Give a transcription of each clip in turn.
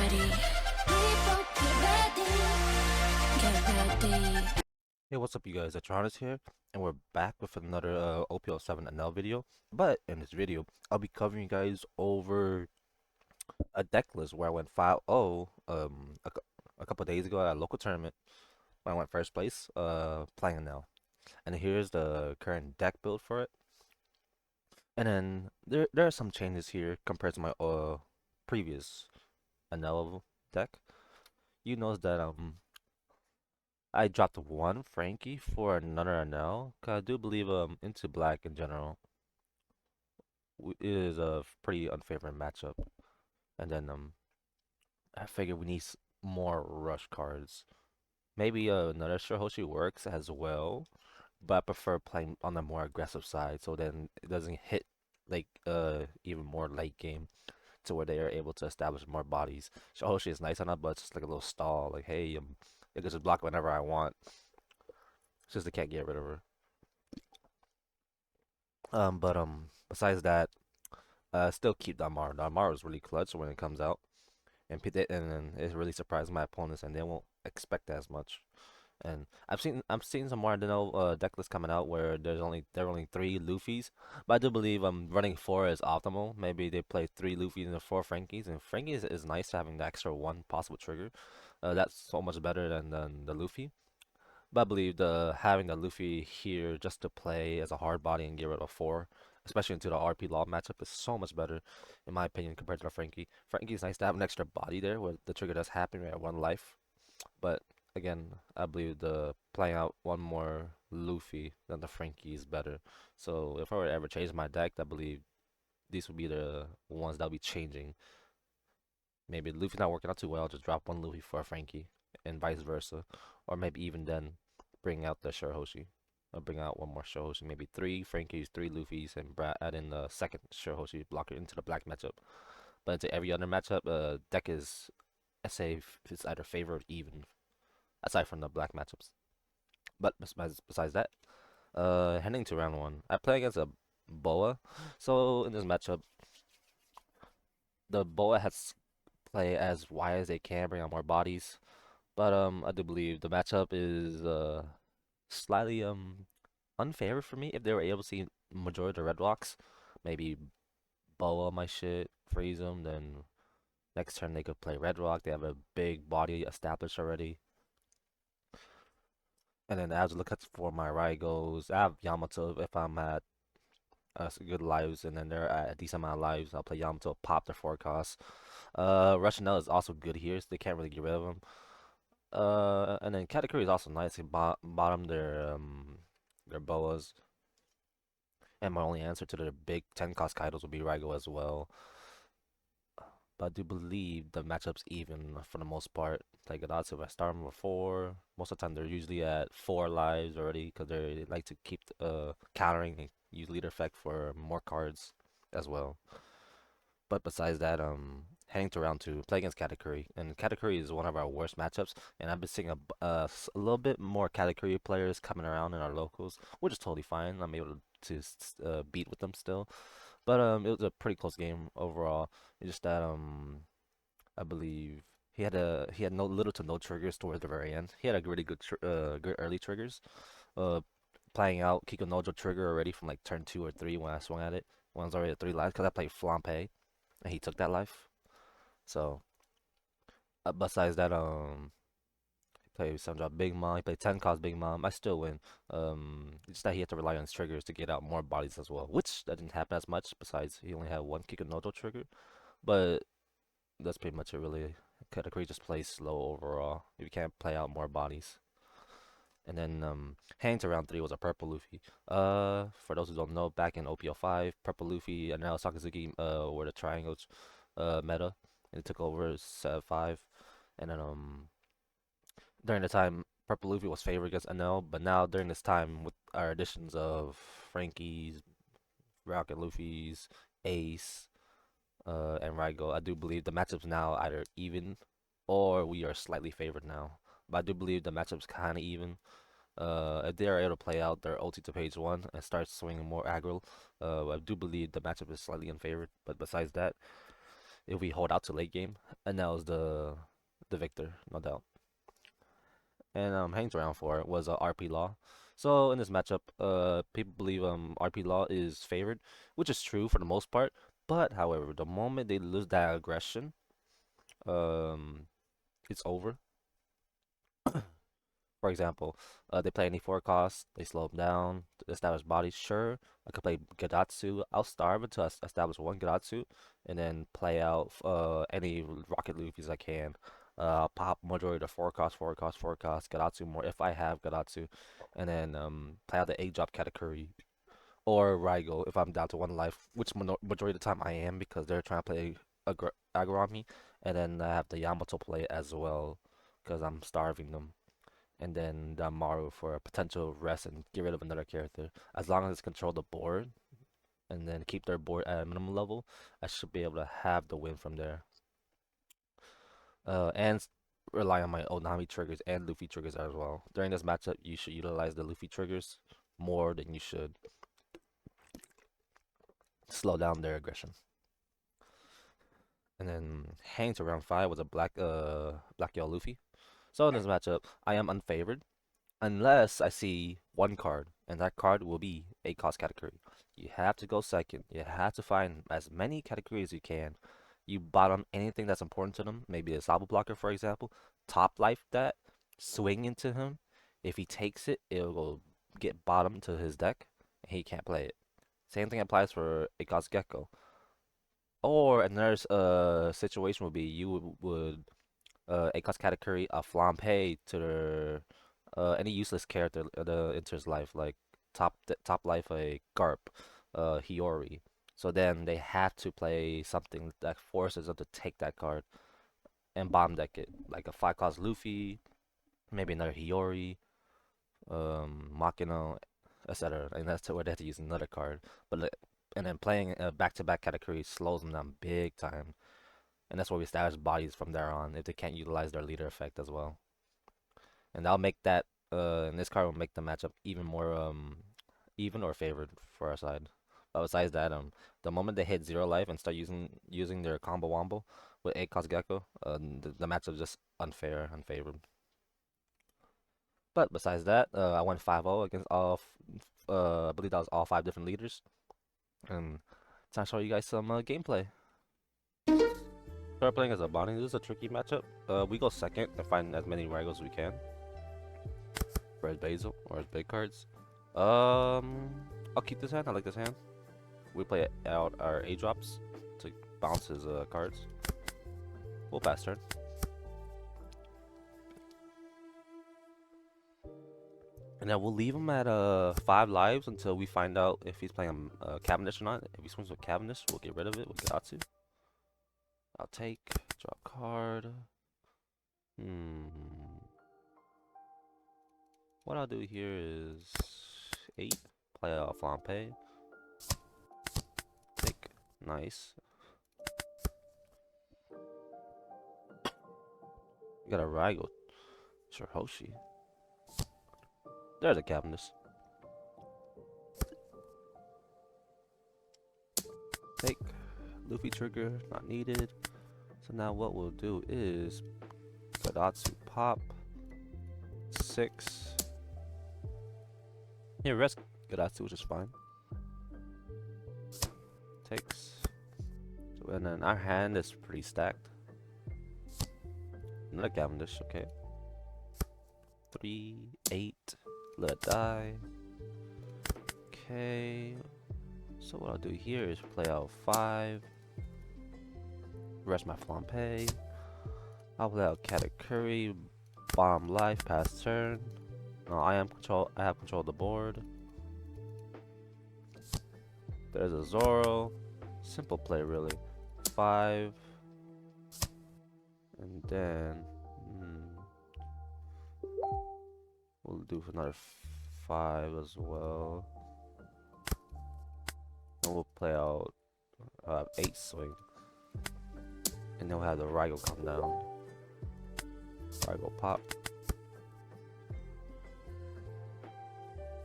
ready. People get ready. Get ready. Hey, what's up, you guys? Atronis here, and we're back with another OP-07 Enel video. But in this video, I'll be covering you guys over a deck list where I went 5-0 a couple days ago at a local tournament when I went first place playing Enel. And here's the current deck build for it. And then there are some changes here compared to my previous Enel deck. You notice that I dropped one Frankie for another Enel. 'Cause I do believe Into Black in general is a pretty unfavorable matchup. And then I figure we need more rush cards. Maybe another Shirohoshi works as well, but I prefer playing on the more aggressive side so then it doesn't hit like even more late game to where they are able to establish more bodies. Shirohoshi is nice on that, but it's just like a little stall. Like, hey, I can just block whenever I want. It's just I can't get rid of her. But besides that, still keep Damar. Damar is really clutch when it comes out, and and it really surprised my opponents, and they won't expect as much. And I've seen some more I don't know deck lists coming out where there are only three Luffys, but I do believe running four is optimal. Maybe they play three Luffys and four Frankies, and Frankies is nice having the extra one possible trigger. That's so much better than the Luffy. But I believe the having the Luffy here just to play as a hard body and get rid of four, especially into the RP Law matchup, is so much better, in my opinion, compared to the Frankie. Frankie's nice to have an extra body there where the trigger does happen at one life. But again, I believe the playing out one more Luffy than the Frankie is better. So if I were to ever change my deck, I believe these would be the ones that will be changing. Maybe Luffy not working out too well, just drop one Luffy for a Frankie, and vice versa. Or maybe even then bring out the Shirohoshi. Or bring out one more Shirohoshi, maybe three Frankies, three Luffys, and add in the second Shirohoshi blocker into the black matchup. But into every other matchup, deck is, I say, it's either favor or even, aside from the black matchups. But besides that, heading to round one, I play against a Boa. So in this matchup, the Boa has play as wide as they can, bring out more bodies. But I do believe the matchup is slightly unfair for me. If they were able to see majority of the red blocks, maybe Boa my shit, freeze them, then next turn they could play red rock. They have a big body established already. And then as I look at for my Raigos, I have Yamato if I'm at good lives, and then they're at a decent amount of lives. I'll play Yamato, pop their forecast. Rushanel is also good here, so they can't really get rid of him. And then Katakuri is also nice. They bottom their boas. And my only answer to their big 10 cost Kaidos would be Raigo as well. But I do believe the matchup's even for the most part. Like odds if I start them with four, most of the time they're usually at 4 lives already because they like to keep countering and use leader effect for more cards as well. But besides that, heading to round two, play against Katakuri, and Katakuri is one of our worst matchups. And I've been seeing a little bit more Katakuri players coming around in our locals, which is totally fine. I'm able to beat with them still. But it was a pretty close game overall. It's just that I believe he had no little to no triggers towards the very end. He had a really good early triggers. Uh, Playing out Kiko Nojo trigger already from like turn 2 or 3 when I swung at it. When I was already at 3 lives because I played Flampe and he took that life. So besides that, he played some job Big Mom. He played 10 cost Big Mom. I still win. It's that he had to rely on his triggers to get out more bodies as well, which that didn't happen as much. Besides, he only had one Kiko Nojo trigger, but that's pretty much it really. Katakuri just plays slow overall. If you can't play out more bodies. And then heading to round three was a Purple Luffy. For those who don't know, back in OP-05, Purple Luffy and now Sakazuki were the triangles meta, and it took over set 5. And then during the time, Purple Luffy was favored against Enel, but now during this time with our additions of Frankie's, Rocket Luffy's, Ace, and Raigo, I do believe the matchups now either even or we are slightly favored now. But I do believe the matchup's kind of even. If they are able to play out their ulti to page 1 and start swinging more aggro, I do believe the matchup is slightly unfavored. But besides that, if we hold out to late game, Enel's the victor, no doubt. And hangs around for it was RP Law. So in this matchup, people believe RP Law is favored, which is true for the most part. But however, the moment they lose that aggression, um, it's over. For example, they play any forecast, they slow them down, establish bodies. Sure, I could play Gadatsu. I'll starve it to establish one Gadatsu, and then play out any Rocket Luffys I can. I'll pop majority of the forecast, Gadatsu more if I have Gadatsu, and then play out the 8-drop Katakuri or Raigo if I'm down to one life, which majority of the time I am because they're trying to play aggro on me, and then I have the Yamato play as well because I'm starving them, and then the Maru for a potential rest and get rid of another character. As long as it's control the board and then keep their board at a minimum level, I should be able to have the win from there. And rely on my Onami triggers and Luffy triggers as well. During this matchup, you should utilize the Luffy triggers more than you should slow down their aggression. And then hang to round 5 was a black yellow Luffy. So in this matchup, I am unfavored unless I see one card, and that card will be a cost category. You have to go second. You have to find as many categories as you can. You bottom anything that's important to them, maybe a Sabo blocker, for example. Top life that, swing into him. If he takes it, it'll go get bottom to his deck, and he can't play it. Same thing applies for a Cost Gecko. Or another situation would be you would a cost category a flampe to the any useless character enters life like top life a Garp, Hiyori. So then they have to play something that forces them to take that card and bomb deck it, like a 5-cost Luffy, maybe another Hiyori, Makino, etc. And that's where they have to use another card. And then playing a back-to-back category slows them down big time. And that's where we establish bodies from there on if they can't utilize their leader effect as well. And that'll make that and this card will make the matchup even more even or favored for our side. But besides that, the moment they hit 0 life and start using their combo wombo with 8-cost Gecko, the matchup is just unfair, unfavored. But besides that, I went 5-0 against I believe that was all 5 different leaders. And time to show you guys some gameplay. Start playing as a Bonnie. This is a tricky matchup. We go second and find as many Ragos as we can. For his Basil or his big cards. I'll keep this hand. I like this hand. We play out our A drops to bounce his cards. We'll pass turn. And then we'll leave him at 5 lives until we find out if he's playing Cavendish or not. If he swings with Cavendish, we'll get rid of it with Gatsu. I'll take, draw a card. What I'll do here is 8, play a flampe. Take, nice. We got a Raigo, Shiroshi. There's a Cavendish. Take, Luffy trigger, not needed. So now what we'll do is Gadatsu pop 6. Here, rest Gadatsu, which is fine. Takes. So, and then our hand is pretty stacked. Another Cavendish, okay. 3, 8, let it die. Okay. So what I'll do here is play out 5. Rest my flampe. I'll play out Katakuri, bomb life, pass turn. I have control of the board. There's a Zoro. Simple play really. 5. And then we'll do another 5 as well. And we'll play out 8 swing. And then we'll have the Raigo come down. Raigo pop.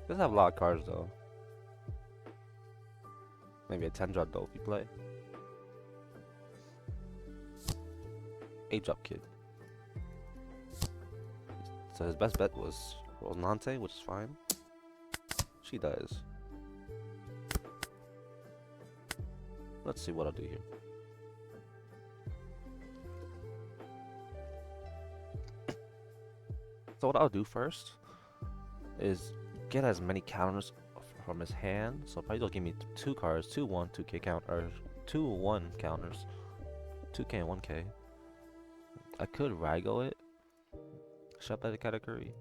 Doesn't have a lot of cards though. Maybe a 10-drop Dolphy play. 8-drop kid. So his best bet was Rolnante, which is fine. She dies. Let's see what I'll do here. So what I'll do first is get as many counters from his hand. So probably he'll give me 2 cards, 2-1, 2K count, or 2-1 counters, 2K and 1K. I could Raigo it. Should I play the category?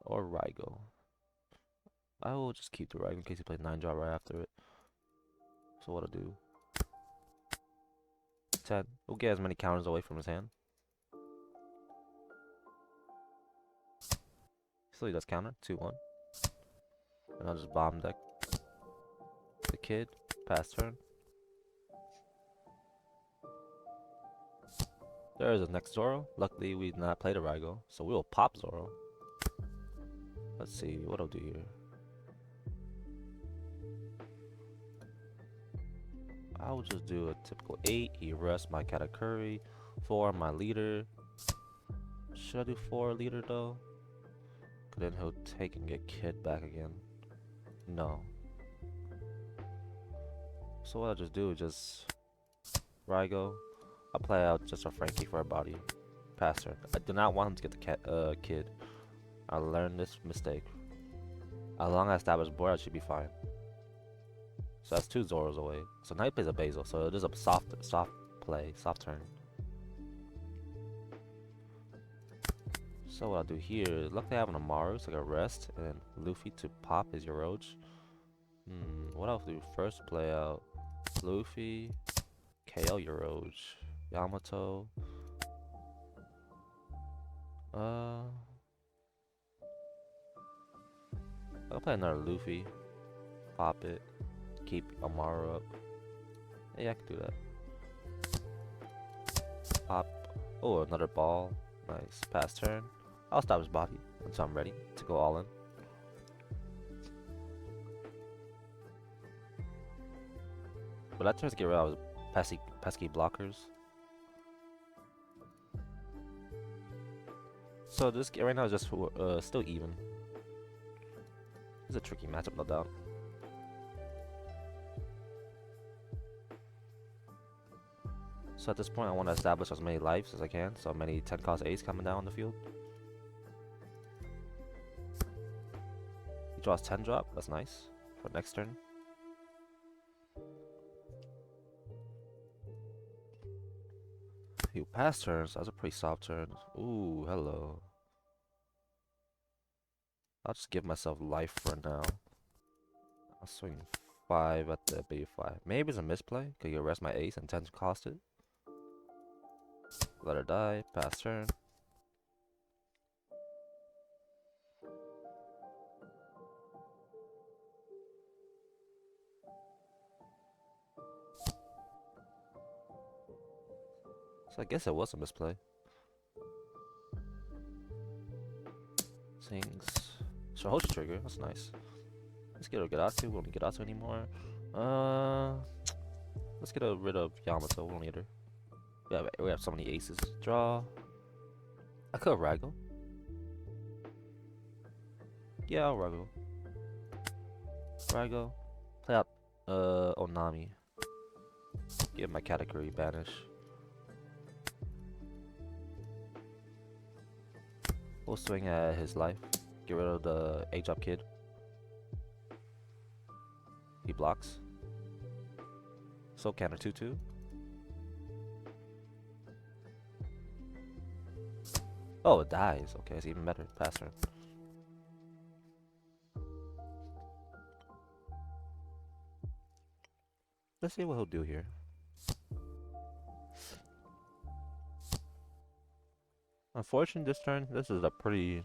Or Raigo. I will just keep the Raigo in case he plays 9-drop right after it. So what I'll do? 10. We'll get as many counters away from his hand. So he does counter, 2-1. And I'll just bomb deck the kid, pass turn. There is a next Zoro. Luckily we did not play the Raigo, so we will pop Zoro. Let's see what I'll do here. I will just do a typical 8. He rests my Katakuri. 4 my leader. Should I do 4 leader though? Cause then he'll take and get kid back again. No. So what I'll just do is just Raigo. I'll play out just a Frankie for a body. Pass turn. I do not want him to get the kid. I learned this mistake. As long as I establish board, I should be fine. So that's 2 Zoros away. So now he plays a Basil. So it is a soft play, soft turn. So what I'll do here is, luckily I have an Amaru, so I got rest, and then Luffy to pop his Yoroge. What I'll do first, play out Luffy, KO Yoroge, Yamato. I'll play another Luffy, pop it, keep Amaru up. Yeah, I can do that. Pop. Oh, another ball. Nice. Pass turn. I'll stop his body until I'm ready to go all in. But that turns to get rid of pesky blockers. So this right now is just still even. It's a tricky matchup, no doubt. So at this point, I want to establish as many lives as I can. So many 10 cost A's coming down on the field. He draws 10 drop. That's nice for next turn. He pass turns. That's a pretty soft turn. Ooh, hello. I'll just give myself life for now. I'll swing 5 at the B5. Maybe it's a misplay. Could you rest my ace and 10 to cost it? Let her die. Pass turn. So I guess it was a misplay. Sings. So host trigger. That's nice. Let's get rid of Gadatsu. We don't need Gadatsu anymore. Let's get rid of Yamato. We don't need her. We have so many aces. Draw. I could Raigo. Yeah, I'll Raigo. Raigo. Play out Onami. Give my category banish. We'll swing at his life. Get rid of the 8-drop kid. He blocks. So counter 2-2. Oh, it dies. Okay, it's even better. Pass turn. Let's see what he'll do here. Unfortunately, this turn, this is a pretty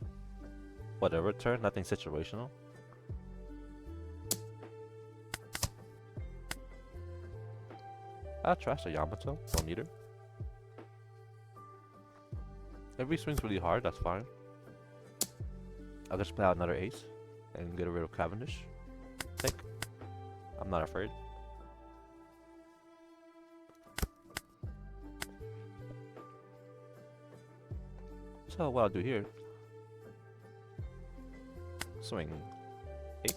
whatever turn, nothing situational. I'll trash the Yamato, don't need her. If he swings really hard, that's fine. I'll just play out another ace and get rid of Cavendish. Take. I'm not afraid. So what I'll do here, swing 8.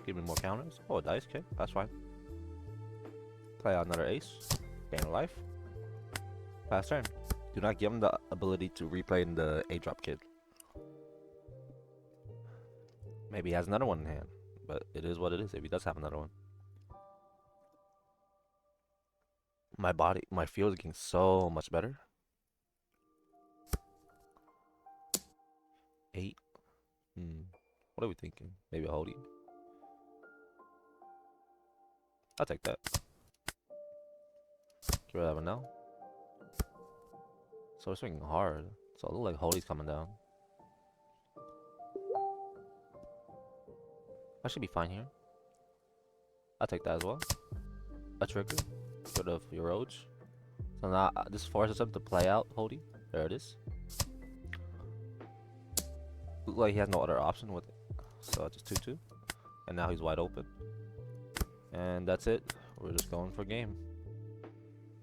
Give me more counters. Oh, dice, okay, that's fine. Play out another ace, gain a life. Pass turn. Do not give him the ability to replay in the 8-drop kid. Maybe he has another one in hand, but it is what it is if he does have another one. My field is getting so much better. 8. What are we thinking? Maybe a holdie. I'll take that. Get rid of it now. So we're swinging hard. So it looks like holdie's coming down. I should be fine here. I'll take that as well. A trigger. Get rid of your roach. So now this forces him to play out holdie. There it is. Look like he has no other option with it. So just 2-2. And now he's wide open. And that's it. We're just going for game.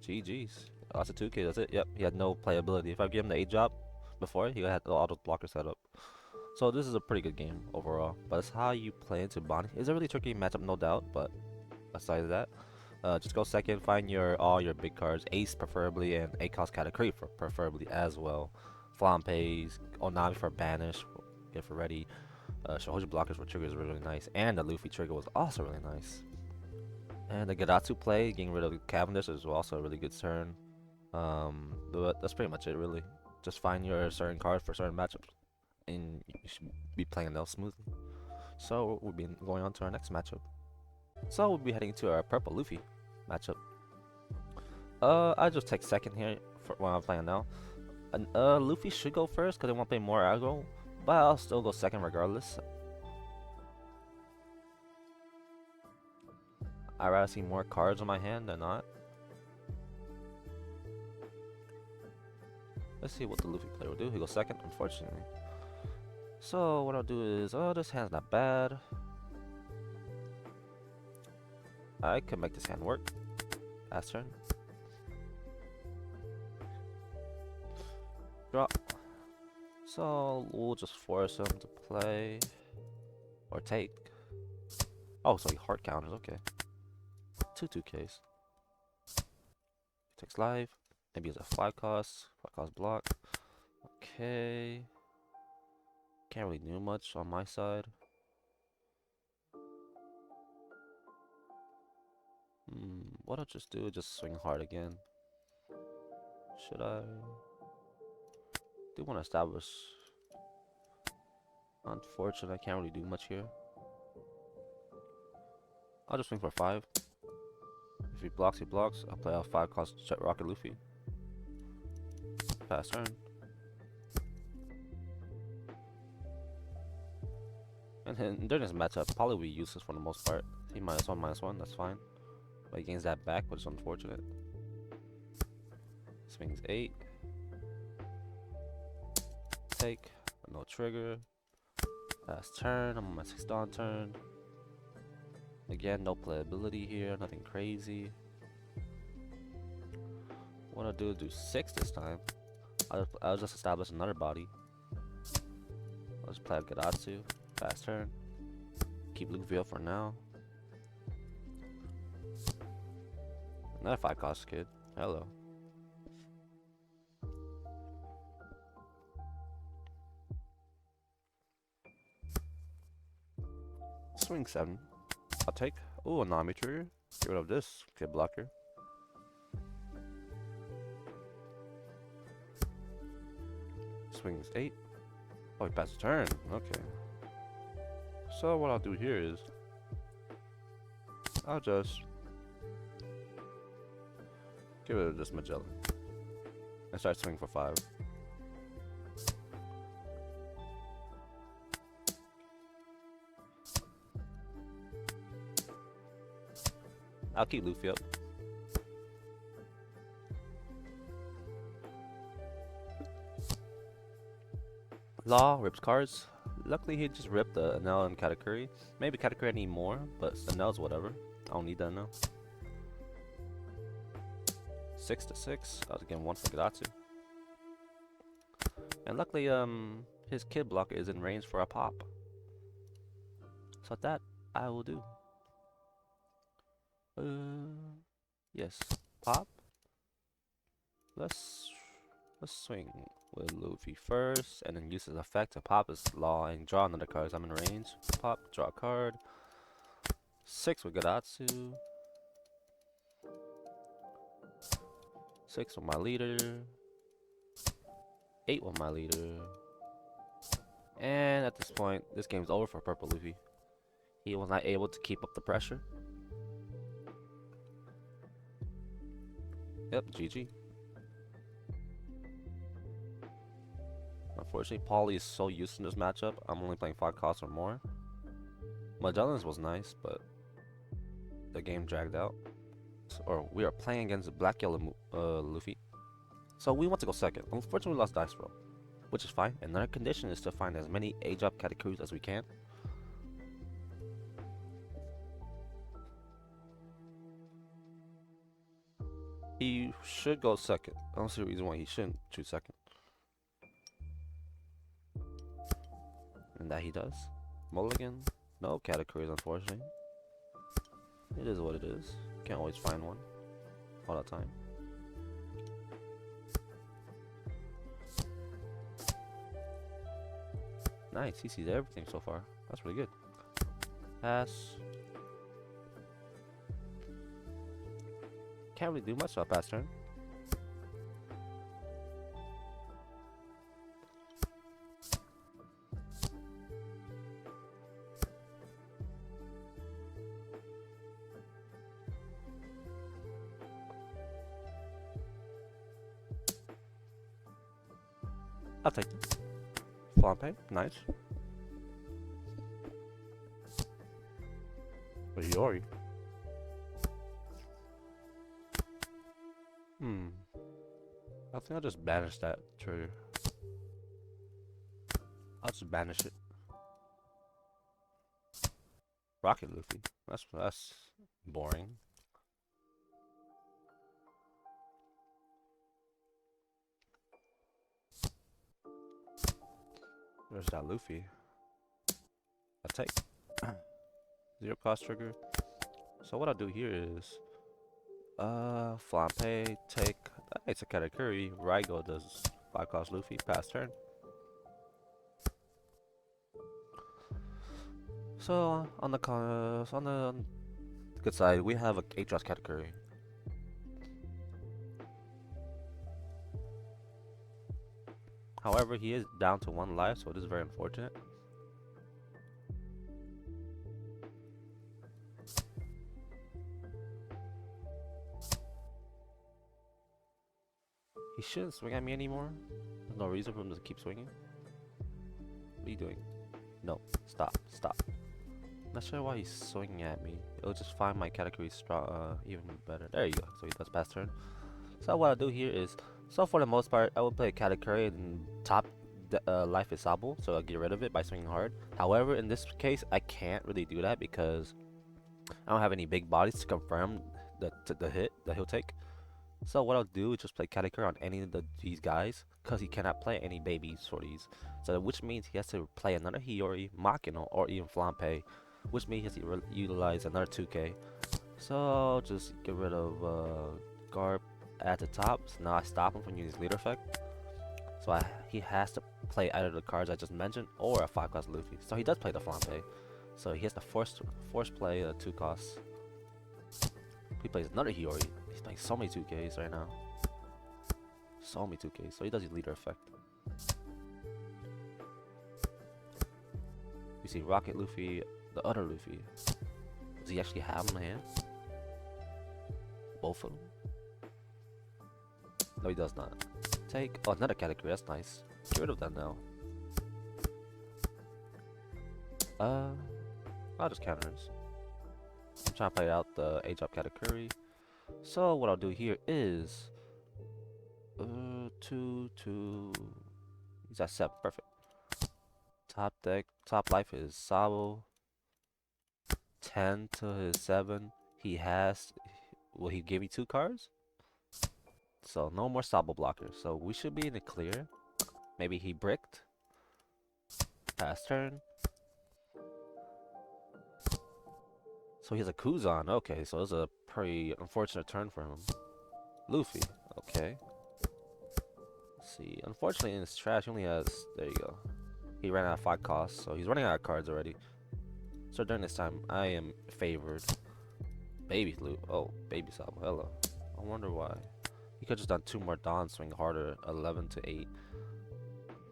GG's. Lots of 2K, that's it. Yep, he had no playability. If I give him the 8-drop before, he had the auto blocker set up. So this is a pretty good game overall. But it's how you play into Bonney. It's a really tricky matchup, no doubt. But besides that, just go second. Find all your big cards, ace preferably, and 8-cost category preferably as well. Flampe's, Onami for banish, get for ready. Shohoji blockers for triggers really nice, and the Luffy trigger was also really nice. And the Gadatsu play, getting rid of Cavendish, is also a really good turn. But that's pretty much it, really. Just find your certain card for certain matchups, and you should be playing Enel smoothly. So we'll be going on to our next matchup. So we'll be heading to our Purple Luffy matchup. I just take second here for when I'm playing now. Luffy should go first because they want to play more aggro, but I'll still go second regardless. I'd rather see more cards on my hand than not. Let's see what the Luffy player will do. He goes second, unfortunately. So what I'll do is, this hand's not bad. I can make this hand work. Last turn. Drop. So we'll just force him to play or take. Oh, so he hard counters. Okay. 2-2Ks. Takes live. Maybe it's a 5-cost block. Okay. Can't really do much on my side. What I'll just do is just swing hard again. Should I? Do want to establish. Unfortunately, I can't really do much here. I'll just swing for 5. If he blocks, he blocks. I'll play out 5-cost Jet Rocket Luffy. Pass turn. And then during this matchup, probably will be useless for the most part. He -1/-1, that's fine. But he gains that back, which is unfortunate. Swings 8. Take. No trigger. Pass turn. I'm on my 6th dawn turn. Again, no playability here. Nothing crazy. What I'll do is do 6 this time. I'll just establish another body. I'll just play a Gadatsu. Pass turn. Keep Luffy up for now. Another 5-cost kid. Hello. Swing 7. I'll take. Ooh, a Nami trigger. Get rid of this kid blocker. Swings 8. Oh, he passed the turn. Okay. So what I'll do here is I'll just get rid of this Magellan and start swinging for 5. I'll keep Luffy up. Law rips cards. Luckily, he just ripped the Enel and Katakuri. Maybe Katakuri I need more, but Enel's whatever. I don't need that now. 6-6. I was getting one for Gadatsu. And luckily, his kid blocker is in range for a pop. So that I will do. Yes, pop. Let's swing with Luffy first, and then use his effect to pop his law and draw another card. I'm in range. Pop, draw a card. 6 with Gadatsu. 6 with my leader. 8 with my leader. And at this point, this game's over for Purple Luffy. He was not able to keep up the pressure. Yep, GG. Unfortunately, Paulie is so used to this matchup. I'm only playing 5 costs or more. Magellan's was nice, but the game dragged out. Or we are playing against Black Yellow Luffy. So we want to go second. Unfortunately, we lost dice roll, which is fine. Another condition is to find as many age-up categories as we can. He should go second. I don't see a reason why he shouldn't choose second. And that he does. Mulligan. No categories, unfortunately. It is what it is. Can't always find one all the time. Nice, he sees everything so far. That's pretty good. Pass. Can't really do much on pass turn. I'll take it. Flampe, nice. But Yori. I think I'll just banish that trigger. I'll just banish it. Rocket Luffy. That's boring. There's that Luffy. I'll take. 0 cost trigger. So what I'll do here is Flampe, take. It's a Katakuri. Raigo does 5 cost Luffy, pass turn. So on the good side, we have a 8-dress Katakuri. However, he is down to 1 life, so it is very unfortunate. He shouldn't swing at me anymore. There's no reason for him to keep swinging. What are you doing? No, stop. Not sure why he's swinging at me. It'll just find my category strong, even better. There you go. So he does pass turn. So what I'll do here is, so for the most part, I will play a category and top life is Sabo, so I'll get rid of it by swinging hard. However, in this case, I can't really do that because I don't have any big bodies to confirm the hit that he'll take. So what I'll do is just play category on any of these guys, because he cannot play any babies for these. So which means he has to play another Hiyori, Makino, or even Flampe, which means he has to utilize another 2K. So I'll just get rid of Garp at the top. So now I stop him from using his leader effect. So he has to play either the cards I just mentioned or a 5 cost Luffy. So he does play the Flampe. So he has to force play 2 costs. He plays another Hiyori. He's playing so many 2Ks right now. So many 2Ks. So he does his leader effect. You see Rocket Luffy, the other Luffy. Does he actually have them in hand? Both of them? No, he does not. Take. Oh, another category. That's nice. Get rid of that now. I'll just counter this. I'm trying to play out the age-up category. So what I'll do here is 2. He's at 7. Perfect. Top deck. Top life is Sabo. 10 to his 7. He has. Will he give me 2 cards? So no more Sabo blockers. So we should be in the clear. Maybe he bricked. Pass turn. So he has a Kuzan. Okay, so it's a pretty unfortunate turn for him. Luffy. Okay. Let's see. Unfortunately, in his trash, he only has. There you go. He ran out of 5 costs, so he's running out of cards already. So during this time, I am favored. Baby loot. Oh, baby Sabo. Hello. I wonder why. He could have just done 2 more Dawn swing harder. 11 to 8.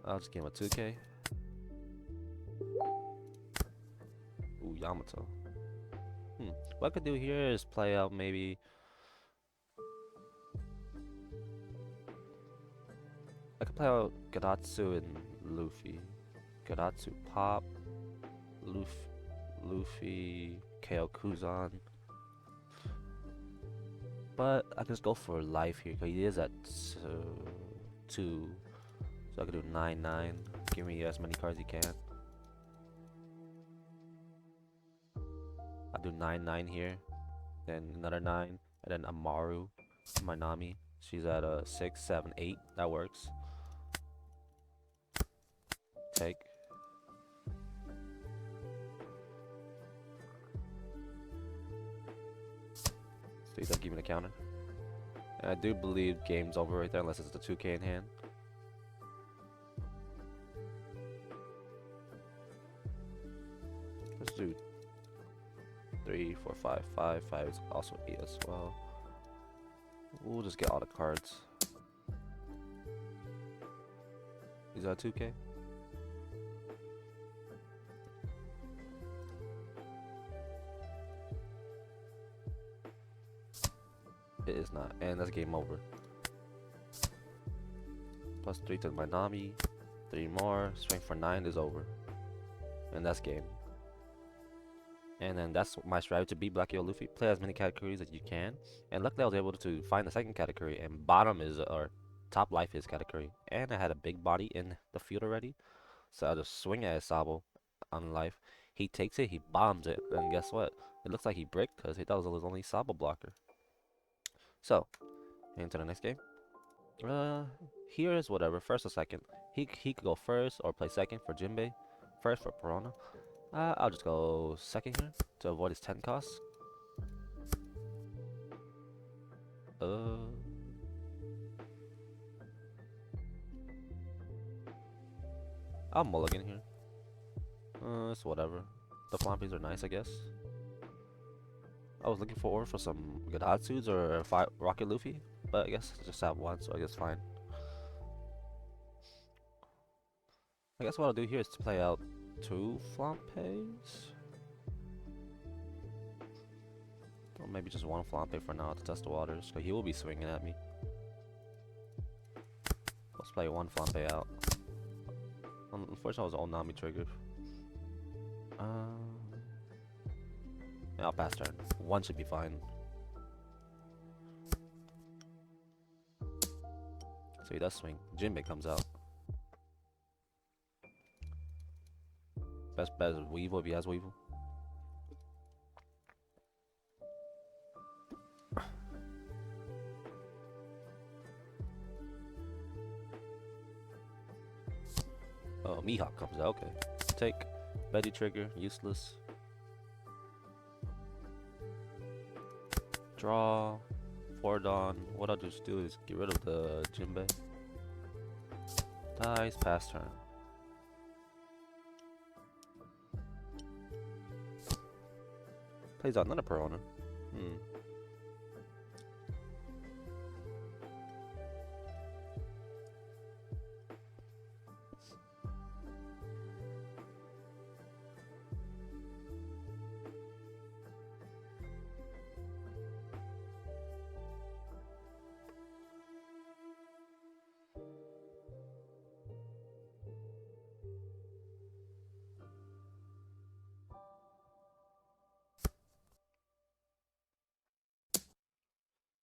I'll just give him a 2K. Ooh, Yamato. What I could do here is play out maybe. I could play out Gadatsu and Luffy. Gadatsu pop. Luffy KO Kuzan. But I can just go for life here because he is at 2. So I could do 9-9. Give me as many cards as you can. I'll do 9-9 here. Then another 9. And then Amaru. Minami. She's at 6, 7, 8. That works. Take. So he doesn't give me the counter. And I do believe game's over right there unless it's the 2K in hand. Let's do 3, 4, 5, 5. 5 is also 8 as well. We'll just get all the cards. Is that 2K? It is not, and that's game over. Plus 3 to my Nami, 3 more, strength for 9 is over. And that's game. And then that's my strategy to beat Black Yo Luffy. Play as many categories as you can. And luckily I was able to find the second category, and bottom is, or top life is category. And I had a big body in the field already. So I just swing at Sabo on life. He takes it, he bombs it, and guess what? It looks like he bricked because he thought it was only Sabo blocker. So, into the next game. Here is whatever, first or second. He could go first or play second for Jinbei. First for Piranha. I'll just go second here to avoid his 10 costs. I'll mulligan here. It's whatever. The floppies are nice, I guess. I was looking forward for some Gadatsus or Rocket Luffy, but I guess I just have one, so I guess fine. I guess what I'll do here is to play out 2 Flampeys. Or maybe just 1 Flampe for now to test the waters, because he will be swinging at me. Let's play 1 Flampe out. Unfortunately, I was all Nami triggered. Yeah, I'll pass turn. 1 should be fine. So he does swing. Jinbei comes out. Best bet is Weevil if he has Weevil. Oh, Mihawk comes out. Okay. Take. Betty trigger. Useless. Draw. 4 Dawn. What I'll just do is get rid of the Jinbei. Dies. Pass turn. Plays out another Piranha.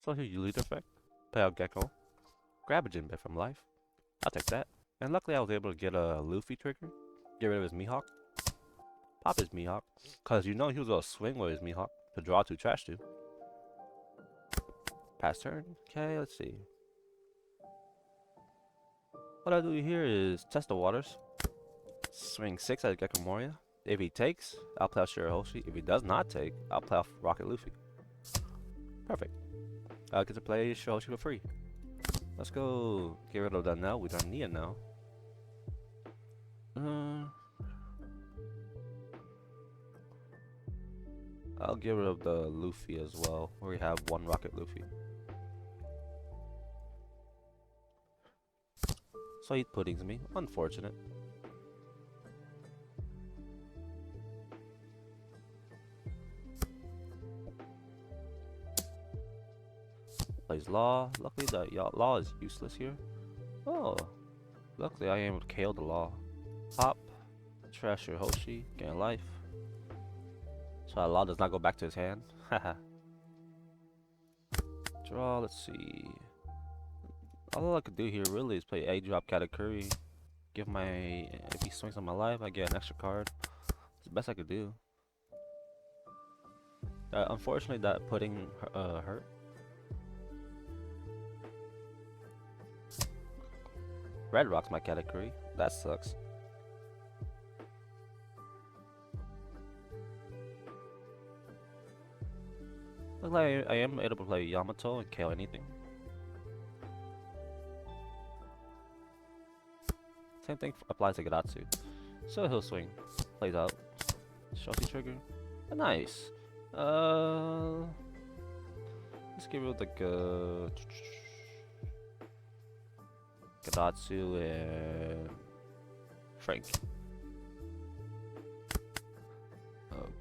So here you lead effect. Play out Gecko. Grab a Jinbei from life. I'll take that. And luckily I was able to get a Luffy trigger. Get rid of his Mihawk. Pop his Mihawk. Cause you know he was gonna swing with his Mihawk to draw 2 trash 2. Pass turn. Okay, let's see. What I do here is test the waters. Swing 6 at Gecko Moria. If he takes, I'll play off Shirahoshi. If he does not take, I'll play off Rocket Luffy. Perfect. I get to play Shirahoshi for free. Let's go get rid of that now. We don't need it now. I'll get rid of the Luffy as well. We have one Rocket Luffy. So he puddings me. Unfortunate. Plays Law. Luckily the Law is useless here. Oh. Luckily I am able to KO the Law. Pop. Trash your Hoshi. Gain life. So that Law does not go back to his hand. Haha. Draw, let's see. All I could do here really is play A drop Katakuri. Give my, if he swings on my life, I get an extra card. It's the best I could do. Unfortunately, that pudding hurt. Red rocks my Katakuri. That sucks. Looks like I am able to play Yamato and KO anything. Same thing applies to Gadatsu. So he'll swing. Plays out. Shoshi trigger. Nice. Let's give it like Gadatsu and Frank.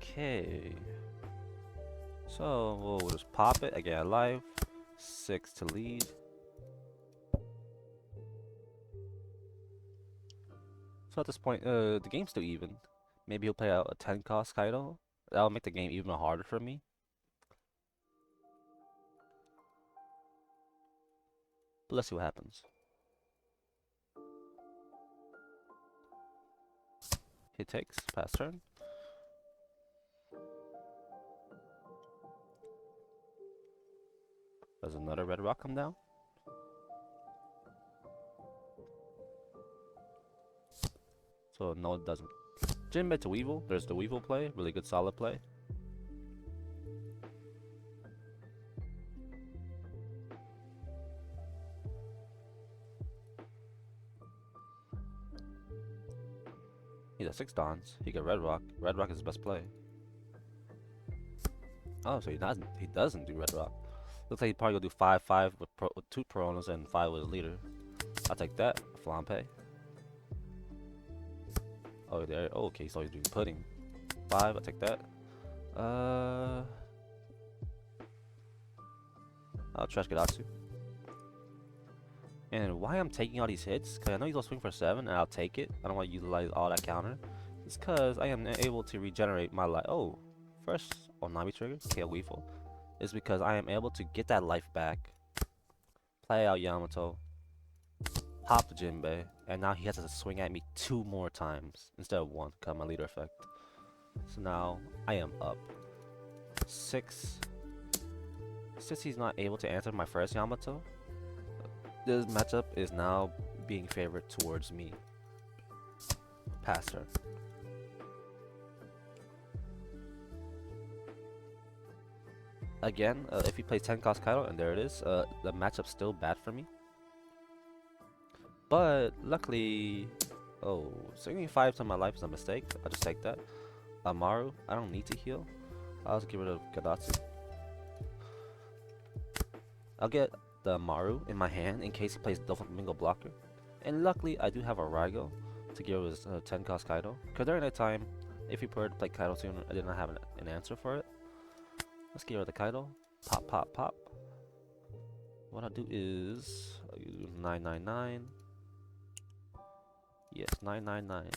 Okay. So we'll just pop it again. Live 6 to lead. So at this point, the game's still even. Maybe he'll play out a 10 cost Kaido. That'll make the game even harder for me. But let's see what happens. He takes, pass turn. Does another red rock come down? So no, it doesn't. Jinbei to Weevil. There's the Weevil play. Really good solid play. He's at 6 Dons. He got Red Rock. Red Rock is his best play. Oh, so he doesn't do Red Rock. Looks like he'd probably go do 5-5 with 2 Peronas and 5 with his leader. I'll take that. Flampe. Oh, there. Oh, okay, so he's doing pudding. 5, I'll take that. I'll trash Gadatsu. And why I'm taking all these hits, because I know he's gonna swing for 7, and I'll take it. I don't want to utilize all that counter. It's because I am able to regenerate my life. Oh, first Onami trigger, KO Weevil. Is because I am able to get that life back, play out Yamato, pop the Jinbei, and now he has to swing at me 2 more times instead of 1, because of my leader effect. So now I am up 6. Since he's not able to answer my first Yamato, this matchup is now being favored towards me. Pass turn. Again, if he plays 10 cost Kaido, and there it is, the matchup's still bad for me. But luckily, oh, swinging 5 to my life is a mistake. I'll just take that. Amaru, I don't need to heal. I'll just get rid of Gadatsu. I'll get the Amaru in my hand in case he plays Doflamingo blocker. And luckily, I do have a Raigo to give his 10 cost Kaido. Because during that time, if he preferred to play Kaido sooner, I did not have an answer for it. Let's get rid of the Kaido. Pop, pop, pop. What I'll do is I'll use 999. Yes, 999.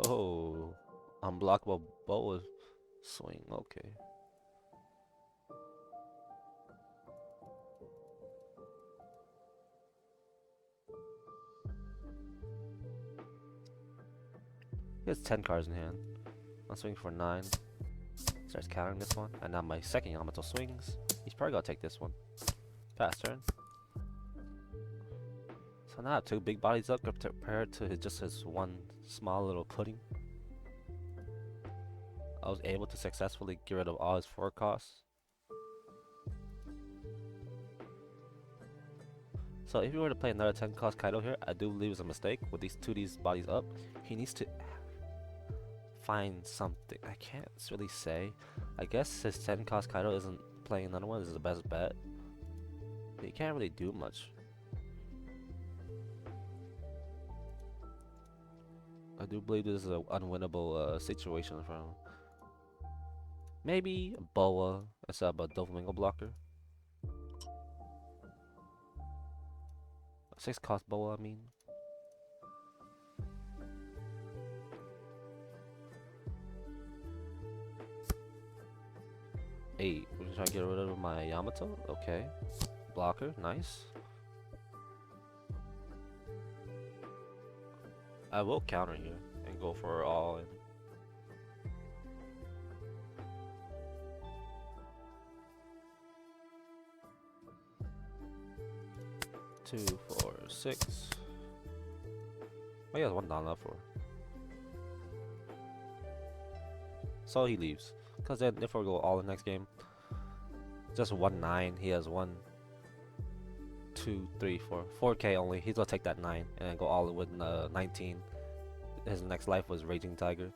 Oh, unblockable boa swing. Okay. He has 10 cards in hand. I'm swinging for 9. Starts countering this one, and now my second Yamato swings. He's probably gonna take this one. Pass turn. So now I have 2 big bodies up compared to just his one small little pudding. I was able to successfully get rid of all his 4 costs. So if you were to play another 10 cost Kaido here, I do believe it's a mistake. With these bodies up, he needs to find something. I can't really say. I guess his 10 cost Kaido isn't playing another one. This is the best bet. But he can't really do much. I do believe this is an unwinnable situation for him. Maybe a Boa instead of a Doflamingo blocker. 6 cost Boa, I mean. Eight. We're just trying to get rid of my Yamato. Okay. Blocker, nice. I will counter here and go for all in. 2, 4, 6. Oh, he has 1 down left for. So he leaves. Because then if we go all in next game, just 1-9. He has 1, 2, 3, 4. 4K only. He's gonna take that 9 and then go all in with 19. His next life was Raging Tiger.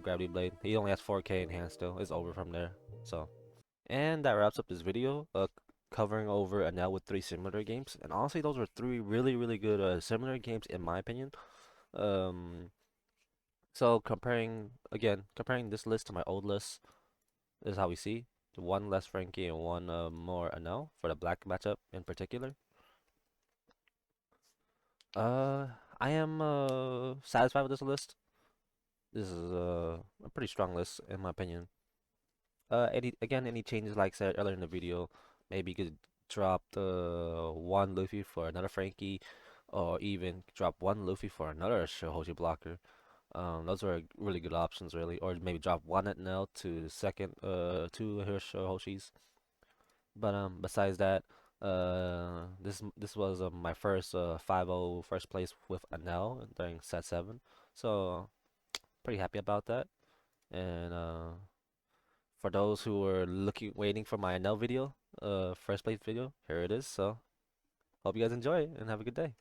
Gravity Blade. He only has 4K in hand still. It's over from there. So, and that wraps up this video. Covering over Enel with 3 similar games, and honestly, those were 3 really good similar games in my opinion. So comparing this list to my old list, this is how we see 1 less Frankie and 1 more Enel for the black matchup in particular. I am satisfied with this list. This is a pretty strong list in my opinion. Any changes like I said earlier in the video, maybe you could drop the 1 Luffy for another Frankie, or even drop 1 Luffy for another Shohoji blocker. Those are really good options, really. Or maybe drop 1 at Enel to the second 2 here Shohoshis. But besides that, this was my first 5-0 first place with Enel during set 7. So pretty happy about that. And for those who were waiting for my Enel video, first place video, here it is. So hope you guys enjoy it and have a good day.